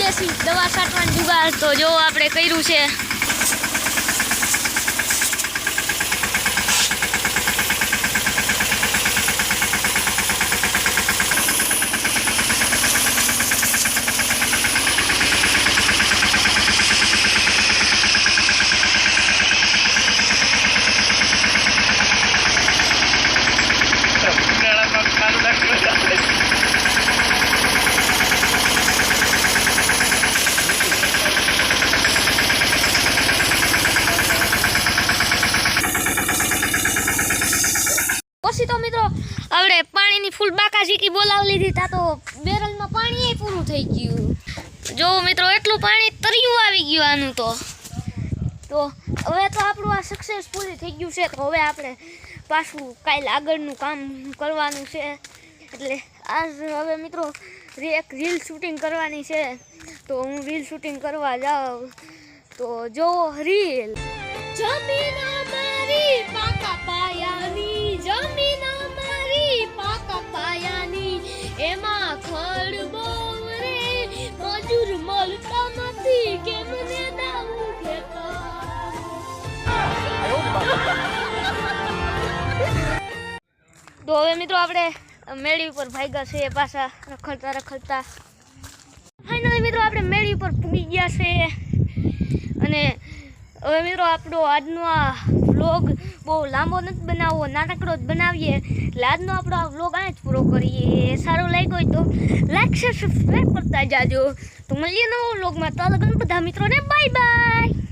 દેશી દવા છાંટવાનું જુગાડ તો જો આપણે કર્યું છે। પછી તો મિત્રો આપણે પાણીની ફૂલ બાકાશીકી બોલાવી લીધી તા તો બેરલમાં પાણી પૂરું થઈ ગયું। જો મિત્રો એટલું પાણી તર્યું આવી ગયું આનું તો હવે તો આપણું આ સક્સેસ પૂરી થઈ ગયું છે। તો હવે આપણે પાછું કાલે આગળનું કામ કરવાનું છે। એટલે આજ હવે મિત્રો એક રીલ શૂટિંગ કરવાની છે। તો હું રીલ શૂટિંગ કરવા જાઉં તો જો રીલ જમીન અમારી પાકા પાયાની જમીન અમારી પાકા પાયાની એમાં ખડબો રે મજૂર મળતા નથી કેમને દાવું તો હવે મિત્રો આપણે મેળી ઉપર ભાગ્યા છે પાછા રખડતા ફાઇનલી મિત્રો આપણે મેળી ઉપર પૂગી ગયા છે। અને હવે મિત્રો આપણો આજનો આ વ્લોગ બહુ લાંબો નથી બનાવવો, નાનકડો જ બનાવીએ। એટલે આજનો આપણો આ વ્લોગ અહીં જ પૂરો કરીએ। સારો લાગ્યો હોય તો લાઈક શેર સબસ્ક્રાઈબ કરતા જાજો। તો મળીએ નવો વ્લોગમાં। તો બધા મિત્રોને બાય બાય।